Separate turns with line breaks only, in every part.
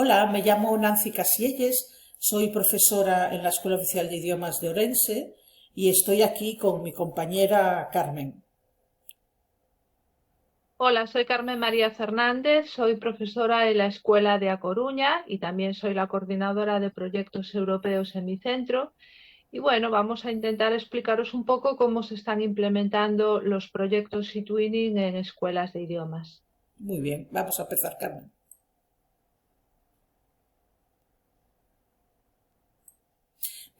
Hola, me llamo Nancy Casielles, soy profesora en la Escuela Oficial de Idiomas de Orense y estoy aquí con mi compañera Carmen.
Hola, soy Carmen María Fernández, soy profesora en la Escuela de A Coruña y también soy la coordinadora de proyectos europeos en mi centro. Y bueno, vamos a intentar explicaros un poco cómo se están implementando los proyectos eTwinning en escuelas de idiomas.
Muy bien, vamos a empezar, Carmen.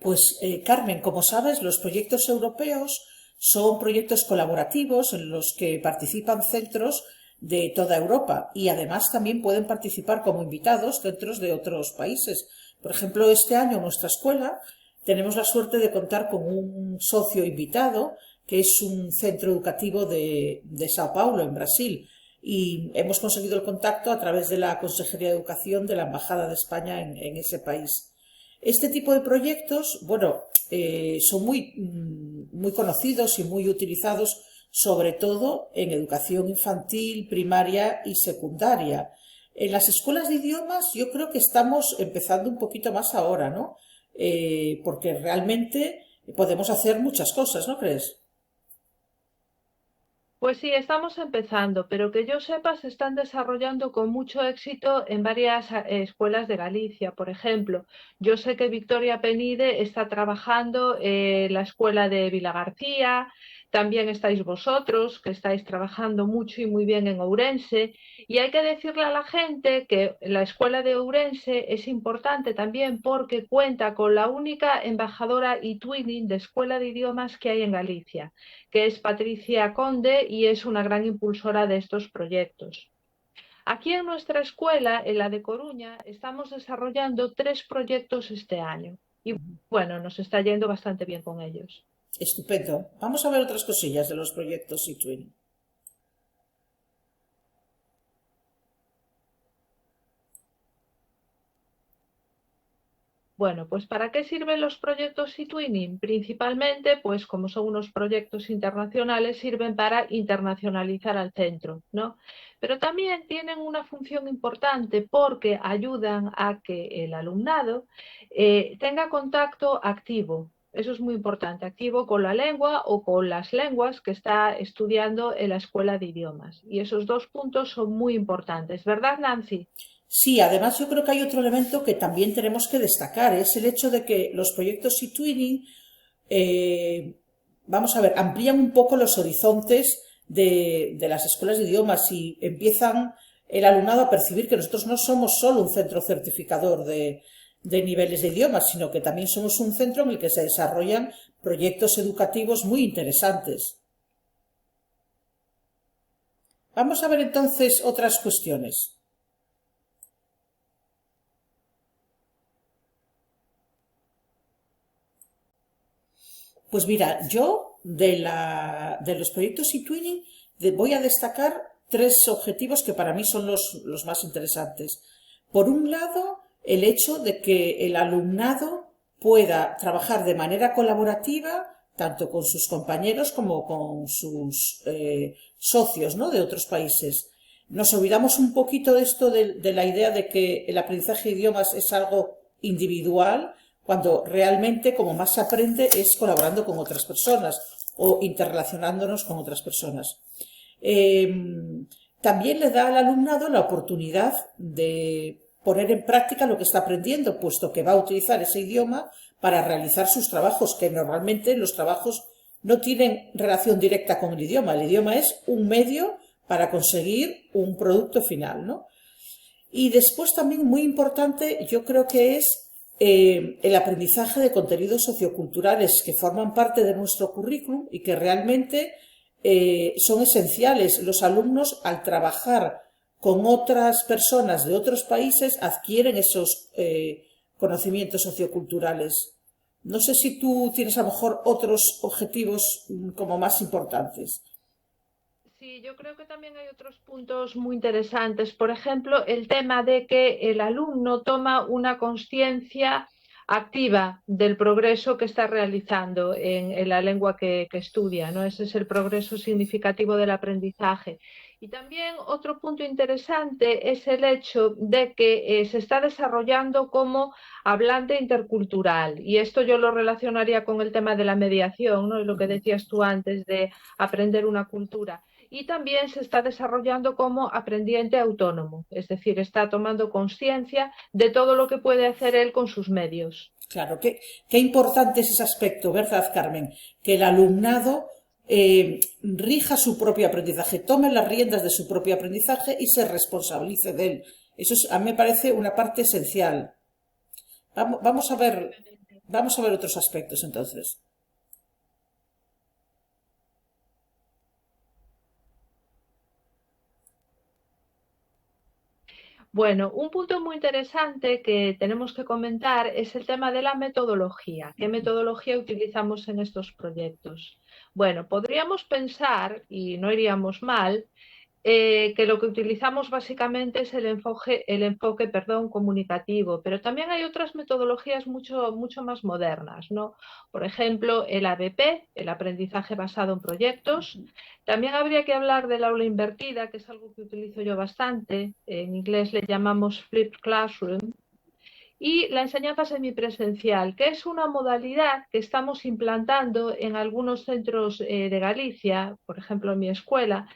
Pues Carmen, como sabes, los proyectos europeos son proyectos colaborativos en los que participan centros de toda Europa y además también pueden participar como invitados centros de otros países. Por ejemplo, este año en nuestra escuela tenemos la suerte de contar con un socio invitado que es un centro educativo de Sao Paulo, en Brasil, y hemos conseguido el contacto a través de la Consejería de Educación de la Embajada de España en ese país. Este tipo de proyectos, bueno, son muy conocidos y muy utilizados, sobre todo en educación infantil, primaria y secundaria. En las escuelas de idiomas yo creo que estamos empezando un poquito más ahora, ¿no? Porque realmente podemos hacer muchas cosas, ¿no crees?
Pues sí, estamos empezando, pero que yo sepa, se están desarrollando con mucho éxito en varias escuelas de Galicia. Por ejemplo, yo sé que Victoria Penide está trabajando en la escuela de Vilagarcía, también estáis vosotros, que estáis trabajando mucho y muy bien en Ourense. Y hay que decirle a la gente que la escuela de Ourense es importante también porque cuenta con la única embajadora eTwinning de escuela de idiomas que hay en Galicia, que es Patricia Conde y es una gran impulsora de estos proyectos. Aquí en nuestra escuela, en la de Coruña, estamos desarrollando 3 proyectos este año y bueno, nos está yendo bastante bien con ellos.
Estupendo. Vamos a ver otras cosillas de los proyectos eTwin.
Bueno, pues ¿para qué sirven los proyectos eTwinning? Principalmente, pues como son unos proyectos internacionales, sirven para internacionalizar al centro, ¿no? Pero también tienen una función importante porque ayudan a que el alumnado tenga contacto activo. Eso es muy importante, activo con la lengua o con las lenguas que está estudiando en la escuela de idiomas. Y esos 2 puntos son muy importantes, ¿verdad, Nancy?
Sí, además yo creo que hay otro elemento que también tenemos que destacar, es el hecho de que los proyectos eTwinning, eh, vamos a ver, amplían un poco los horizontes de las escuelas de idiomas y empiezan el alumnado a percibir que nosotros no somos solo un centro certificador de niveles de idiomas, sino que también somos un centro en el que se desarrollan proyectos educativos muy interesantes. Vamos a ver entonces otras cuestiones. Pues mira, yo de los proyectos eTwinning voy a destacar tres objetivos que para mí son los más interesantes. Por un lado, el hecho de que el alumnado pueda trabajar de manera colaborativa tanto con sus compañeros como con sus socios, ¿no?, de otros países. Nos olvidamos un poquito de esto de la idea de que el aprendizaje de idiomas es algo individual, cuando realmente como más se aprende es colaborando con otras personas o interrelacionándonos con otras personas. Eh, También le da al alumnado la oportunidad de poner en práctica lo que está aprendiendo, puesto que va a utilizar ese idioma para realizar sus trabajos, que normalmente los trabajos no tienen relación directa con el idioma. El idioma es un medio para conseguir un producto final, ¿no? Y después también muy importante, yo creo que es el aprendizaje de contenidos socioculturales que forman parte de nuestro currículum y que realmente son esenciales. Los alumnos, al trabajar con otras personas de otros países, adquieren esos conocimientos socioculturales. No sé si tú tienes a lo mejor otros objetivos como más importantes.
Sí, yo creo que también hay otros puntos muy interesantes. Por ejemplo, el tema de que el alumno toma una conciencia activa del progreso que está realizando en la lengua que estudia, ¿no? Ese es el progreso significativo del aprendizaje. Y también otro punto interesante es el hecho de que se está desarrollando como hablante intercultural. Y esto yo lo relacionaría con el tema de la mediación, ¿no? Y lo que decías tú antes de aprender una cultura. Y también se está desarrollando como aprendiente autónomo, es decir, está tomando conciencia de todo lo que puede hacer él con sus medios.
Claro, qué importante es ese aspecto, ¿verdad, Carmen? Que el alumnado rija su propio aprendizaje, tome las riendas de su propio aprendizaje y se responsabilice de él. A mí me parece una parte esencial. Vamos, vamos a ver otros aspectos entonces.
Bueno, un punto muy interesante que tenemos que comentar es el tema de la metodología. ¿Qué metodología utilizamos en estos proyectos? Bueno, podríamos pensar, y no iríamos mal, que lo que utilizamos básicamente es el enfoque, perdón, comunicativo, pero también hay otras metodologías mucho más modernas, ¿no? Por ejemplo, el ABP, el aprendizaje basado en proyectos. También habría que hablar del aula invertida, que es algo que utilizo yo bastante. En inglés le llamamos flipped classroom. Y la enseñanza semipresencial, que es una modalidad que estamos implantando en algunos centros de Galicia, por ejemplo en mi escuela,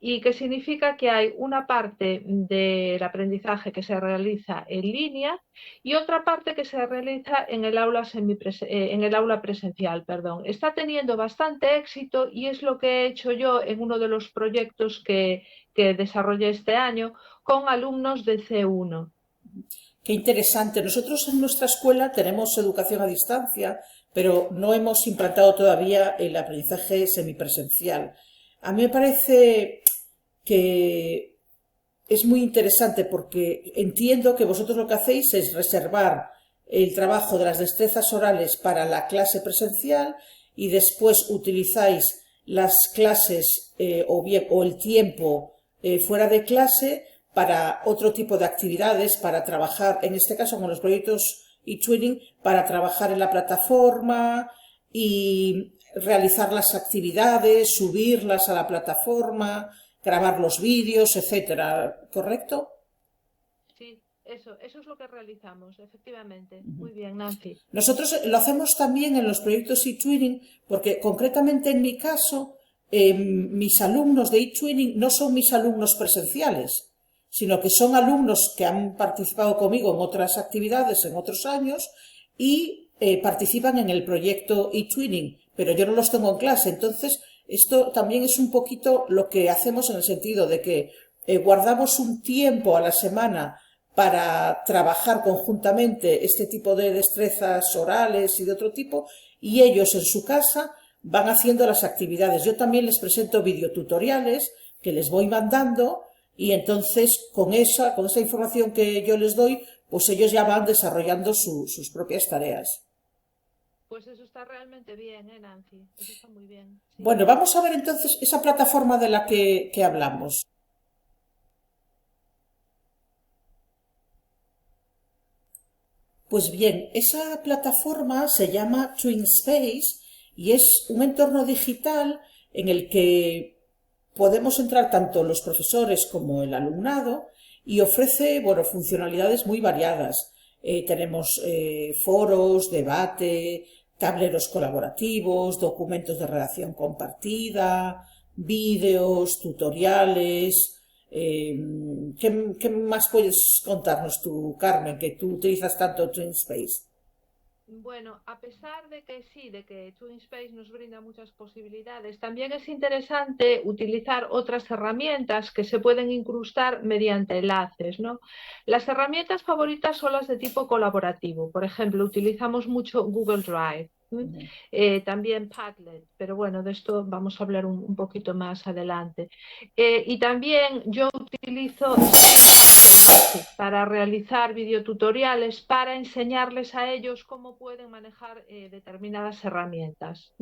y que significa que hay una parte del aprendizaje que se realiza en línea y otra parte que se realiza en el aula presencial. Perdón. Está teniendo bastante éxito y es lo que he hecho yo en uno de los proyectos que desarrollé este año con alumnos de C1.
Qué interesante. Nosotros en nuestra escuela tenemos educación a distancia, pero no hemos implantado todavía el aprendizaje semipresencial. A mí me parece que es muy interesante porque entiendo que vosotros lo que hacéis es reservar el trabajo de las destrezas orales para la clase presencial y después utilizáis las clases o el tiempo fuera de clase para otro tipo de actividades, para trabajar, en este caso con los proyectos eTwinning, para trabajar en la plataforma y realizar las actividades, subirlas a la plataforma, grabar los vídeos, etcétera, ¿correcto?
Sí, eso es lo que realizamos, efectivamente. Muy bien, Nancy.
Nosotros lo hacemos también en los proyectos eTwinning, porque concretamente en mi caso, mis alumnos de eTwinning no son mis alumnos presenciales, sino que son alumnos que han participado conmigo en otras actividades en otros años y participan en el proyecto eTwinning, pero yo no los tengo en clase. Entonces, esto también es un poquito lo que hacemos en el sentido de que guardamos un tiempo a la semana para trabajar conjuntamente este tipo de destrezas orales y de otro tipo, y ellos en su casa van haciendo las actividades. Yo también les presento videotutoriales que les voy mandando y entonces con esa información que yo les doy, pues ellos ya van desarrollando sus propias tareas.
Pues eso está realmente bien, Nancy? Eso está muy bien. Sí.
Bueno, vamos a ver entonces esa plataforma de la que hablamos. Pues bien, esa plataforma se llama TwinSpace y es un entorno digital en el que podemos entrar tanto los profesores como el alumnado y ofrece, bueno, funcionalidades muy variadas. Tenemos foros, debate, tableros colaborativos, documentos de redacción compartida, vídeos, tutoriales. ¿Qué más puedes contarnos tú, Carmen, que tú utilizas tanto TwinSpace?
Bueno, a pesar de que sí, de que TwinSpace nos brinda muchas posibilidades, también es interesante utilizar otras herramientas que se pueden incrustar mediante enlaces, ¿no? Las herramientas favoritas son las de tipo colaborativo. Por ejemplo, utilizamos mucho Google Drive. También Padlet, pero bueno, de esto vamos a hablar un poquito más adelante. Y también yo utilizo para realizar videotutoriales para enseñarles a ellos cómo pueden manejar determinadas herramientas.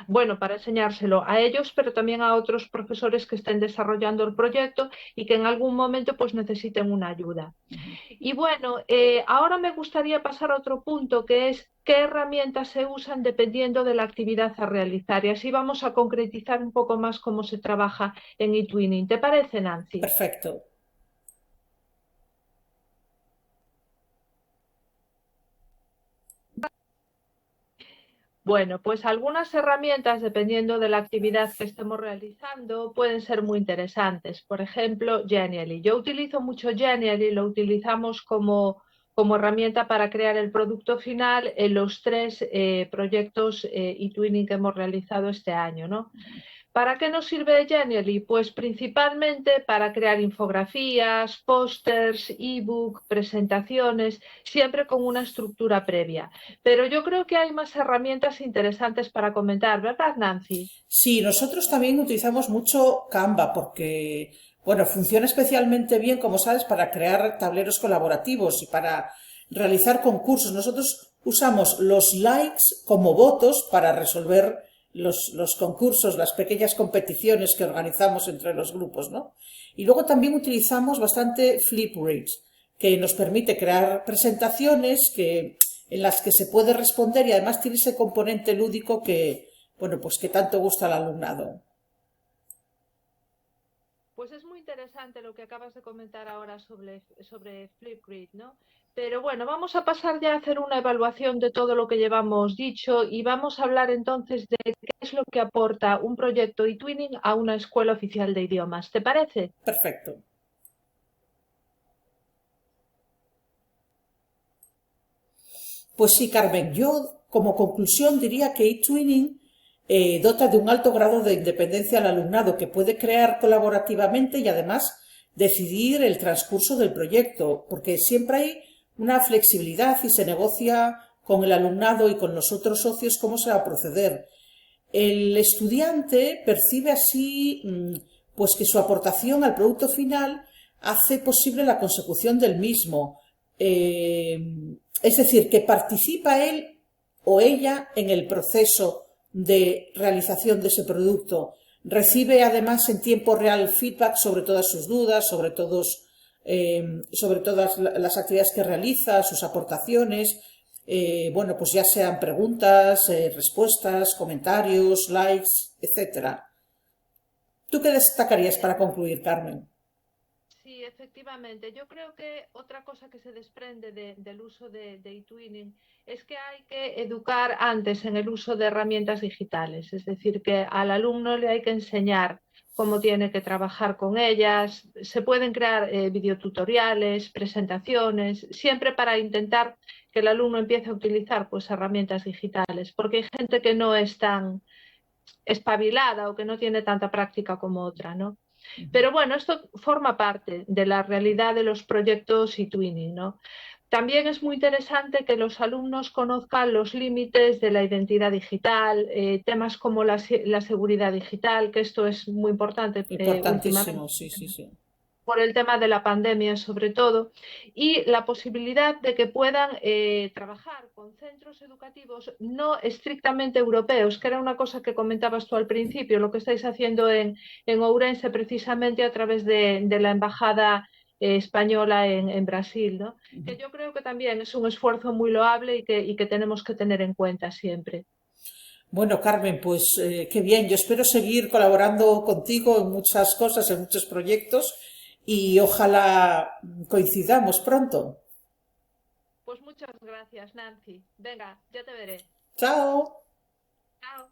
Bueno, para enseñárselo a ellos, pero también a otros profesores que estén desarrollando el proyecto y que en algún momento pues necesiten una ayuda. Y bueno, ahora me gustaría pasar a otro punto que es qué herramientas se usan dependiendo de la actividad a realizar. Y así vamos a concretizar un poco más cómo se trabaja en eTwinning. ¿Te parece, Nancy?
Perfecto.
Bueno, pues algunas herramientas, dependiendo de la actividad que estemos realizando, pueden ser muy interesantes. Por ejemplo, Genially. Yo utilizo mucho Genially, lo utilizamos como herramienta para crear el producto final en los tres proyectos eTwinning que hemos realizado este año, ¿no? ¿Para qué nos sirve Genially? Pues principalmente para crear infografías, pósters, ebook, presentaciones, siempre con una estructura previa. Pero yo creo que hay más herramientas interesantes para comentar, ¿verdad, Nancy?
Sí, nosotros también utilizamos mucho Canva porque, bueno, funciona especialmente bien, como sabes, para crear tableros colaborativos y para realizar concursos. Nosotros usamos los likes como votos para resolver los concursos, las pequeñas competiciones que organizamos entre los grupos, ¿no? Y luego también utilizamos bastante Flipgrid, que nos permite crear presentaciones en las que se puede responder y además tiene ese componente lúdico que, bueno, pues que tanto gusta al alumnado.
Pues es muy interesante lo que acabas de comentar ahora sobre Flipgrid, ¿no? Pero bueno, vamos a pasar ya a hacer una evaluación de todo lo que llevamos dicho y vamos a hablar entonces de qué es lo que aporta un proyecto eTwinning a una escuela oficial de idiomas. ¿Te parece?
Perfecto. Pues sí, Carmen, yo como conclusión diría que eTwinning dota de un alto grado de independencia al alumnado que puede crear colaborativamente y además decidir el transcurso del proyecto, porque siempre hay una flexibilidad y se negocia con el alumnado y con los otros socios cómo se va a proceder. El estudiante percibe así pues que su aportación al producto final hace posible la consecución del mismo. Eh, es decir, que participa él o ella en el proceso de realización de ese producto. Recibe además en tiempo real feedback sobre todas sus dudas, sobre todas las actividades que realiza, sus aportaciones. Bueno, pues ya sean preguntas, respuestas, comentarios, likes, etcétera. ¿Tú qué destacarías para concluir, Carmen?
Sí, efectivamente. Yo creo que otra cosa que se desprende del uso de eTwinning es que hay que educar antes en el uso de herramientas digitales. Es decir, que al alumno le hay que enseñar cómo tiene que trabajar con ellas. Se pueden crear videotutoriales, presentaciones, siempre para intentar que el alumno empiece a utilizar pues, herramientas digitales, porque hay gente que no es tan espabilada o que no tiene tanta práctica como otra, ¿no? Pero bueno, esto forma parte de la realidad de los proyectos eTwinning, ¿no? También es muy interesante que los alumnos conozcan los límites de la identidad digital, temas como la seguridad digital, que esto es muy importante últimamente
Importantísimo, sí, sí, sí.
por el tema de la pandemia sobre todo, y la posibilidad de que puedan trabajar con centros educativos no estrictamente europeos, que era una cosa que comentabas tú al principio, lo que estáis haciendo en Ourense precisamente a través de la Embajada española en Brasil, ¿no? Que yo creo que también es un esfuerzo muy loable y que tenemos que tener en cuenta siempre.
Bueno, Carmen, pues qué bien. Yo espero seguir colaborando contigo en muchas cosas, en muchos proyectos y ojalá coincidamos pronto.
Pues muchas gracias, Nancy. Venga, ya te veré.
Chao.
Chao.